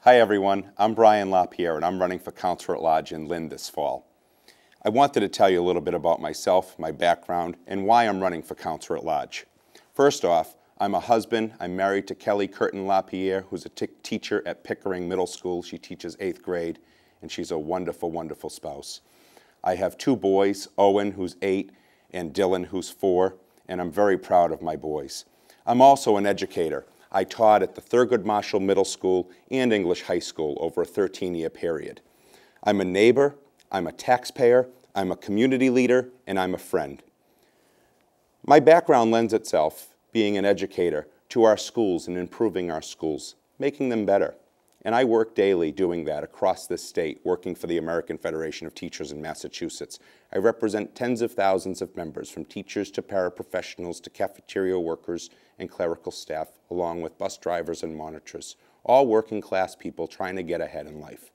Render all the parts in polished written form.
Hi everyone, I'm Brian LaPierre and I'm running for Councilor At-Large in Lynn this fall. I wanted to tell you a little bit about myself, my background, and why I'm running for Councilor At-Large. First off, I'm a husband. I'm married to Kelly Curtin LaPierre, who's a teacher at Pickering Middle School. She teaches 8th grade, and she's a wonderful, wonderful spouse. I have 2 boys, Owen, who's 8, and Dylan, who's 4, and I'm very proud of my boys. I'm also an educator. I taught at the Thurgood Marshall Middle School and English High School over a 13-year period. I'm a neighbor, I'm a taxpayer, I'm a community leader, and I'm a friend. My background lends itself, being an educator, to our schools and improving our schools, making them better. And I work daily doing that across this state, working for the American Federation of Teachers in Massachusetts. I represent tens of thousands of members, from teachers to paraprofessionals to cafeteria workers and clerical staff, along with bus drivers and monitors, all working class people trying to get ahead in life.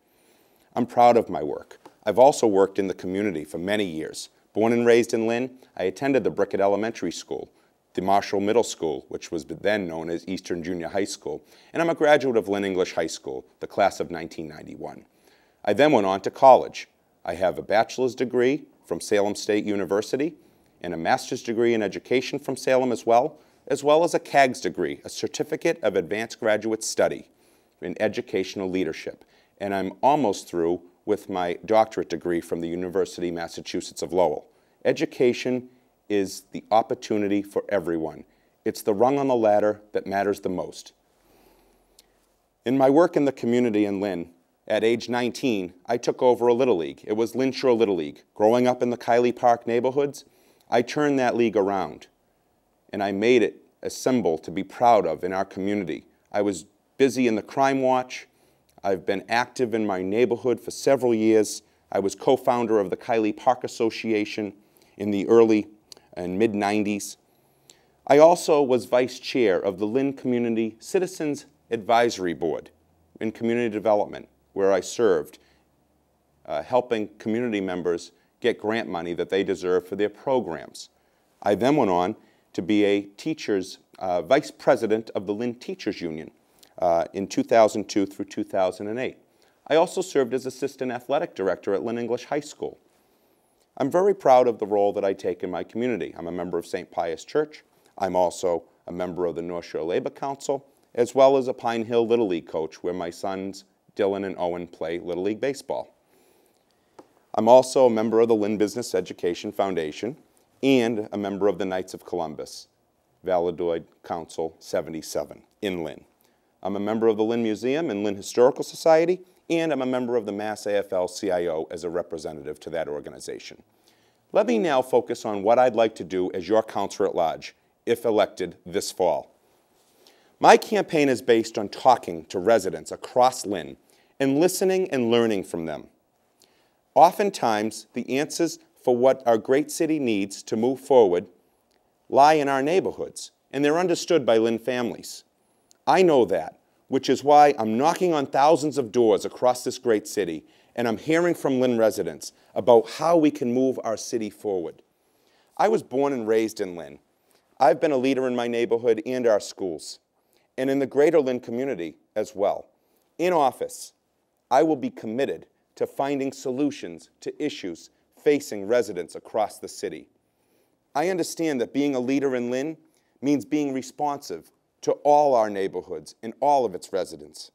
I'm proud of my work. I've also worked in the community for many years. Born and raised in Lynn, I attended the Brickett Elementary School, the Marshall Middle School, which was then known as Eastern Junior High School, and I'm a graduate of Lynn English High School, the class of 1991. I then went on to college. I have a bachelor's degree from Salem State University and a master's degree in education from Salem as well as a CAGS degree, a Certificate of Advanced Graduate Study in Educational Leadership. And I'm almost through with my doctorate degree from the University of Massachusetts of Lowell. Education is the opportunity for everyone. It's the rung on the ladder that matters the most. In my work in the community in Lynn, at age 19, I took over a Little League. It was Lynn Shore Little League. Growing up in the Kiley Park neighborhoods, I turned that league around, and I made it a symbol to be proud of in our community. I was busy in the crime watch. I've been active in my neighborhood for several years. I was co-founder of the Kiley Park Association in the early and mid-90s. I also was vice chair of the Lynn Community Citizens Advisory Board in community development, where I served, helping community members get grant money that they deserve for their programs. I then went on to be a teacher's vice president of the Lynn Teachers Union in 2002 through 2008. I also served as assistant athletic director at Lynn English High School. I'm very proud of the role that I take in my community. I'm a member of St. Pius Church. I'm also a member of the North Shore Labor Council, as well as a Pine Hill Little League coach, where my sons Dylan and Owen play Little League baseball. I'm also a member of the Lynn Business Education Foundation and a member of the Knights of Columbus, Valladolid Council 77 in Lynn. I'm a member of the Lynn Museum and Lynn Historical Society, and I'm a member of the Mass AFL-CIO as a representative to that organization. Let me now focus on what I'd like to do as your Councilor At-Large, if elected this fall. My campaign is based on talking to residents across Lynn and listening and learning from them. Oftentimes, the answers for what our great city needs to move forward lie in our neighborhoods, and they're understood by Lynn families. I know that, which is why I'm knocking on thousands of doors across this great city, and I'm hearing from Lynn residents about how we can move our city forward. I was born and raised in Lynn. I've been a leader in my neighborhood and our schools, and in the greater Lynn community as well. In office, I will be committed to finding solutions to issues facing residents across the city. I understand that being a leader in Lynn means being responsive to all our neighborhoods and all of its residents.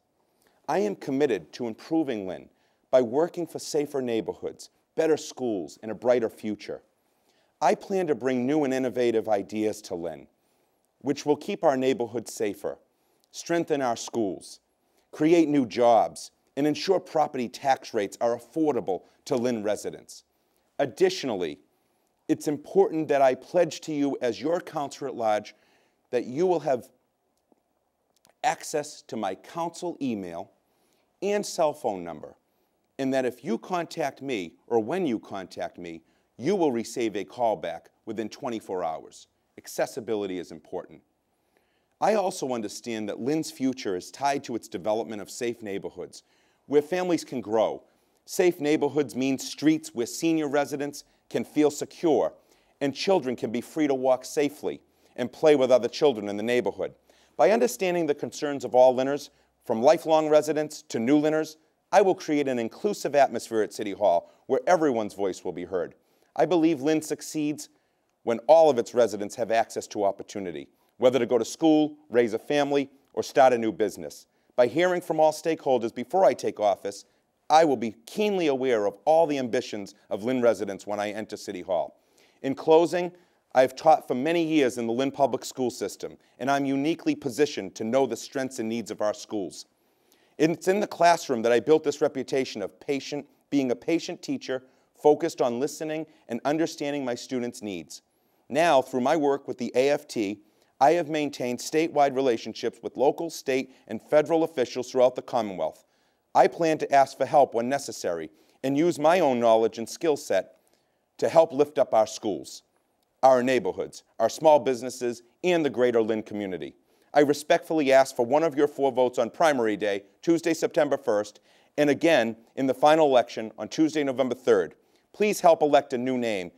I am committed to improving Lynn by working for safer neighborhoods, better schools, and a brighter future. I plan to bring new and innovative ideas to Lynn, which will keep our neighborhoods safer, strengthen our schools, create new jobs, and ensure property tax rates are affordable to Lynn residents. Additionally, it's important that I pledge to you as your Councilor At-Large that you will have access to my council email and cell phone number, and that if you contact me, or when you contact me, you will receive a call back within 24 hours. Accessibility is important. I also understand that Lynn's future is tied to its development of safe neighborhoods, where families can grow. Safe neighborhoods mean streets where senior residents can feel secure, and children can be free to walk safely and play with other children in the neighborhood. By understanding the concerns of all Lynners, From lifelong residents to new Lynners, I will create an inclusive atmosphere at City Hall where everyone's voice will be heard. I believe Lynn succeeds when all of its residents have access to opportunity, whether to go to school, raise a family, or start a new business. By hearing from all stakeholders before I take office, I will be keenly aware of all the ambitions of Lynn residents when I enter City Hall. In closing, I have taught for many years in the Lynn public school system, and I'm uniquely positioned to know the strengths and needs of our schools. It's in the classroom that I built this reputation of being a patient teacher, focused on listening and understanding my students' needs. Now, through my work with the AFT, I have maintained statewide relationships with local, state, and federal officials throughout the Commonwealth. I plan to ask for help when necessary and use my own knowledge and skill set to help lift up our schools, our neighborhoods, our small businesses, and the greater Lynn community. I respectfully ask for one of your 4 votes on primary day, Tuesday, September 1st, and again in the final election on Tuesday, November 3rd. Please help elect a new name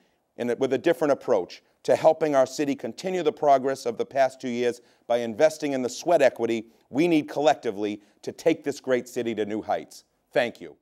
with a different approach to helping our city continue the progress of the past 2 years by investing in the sweat equity we need collectively to take this great city to new heights. Thank you.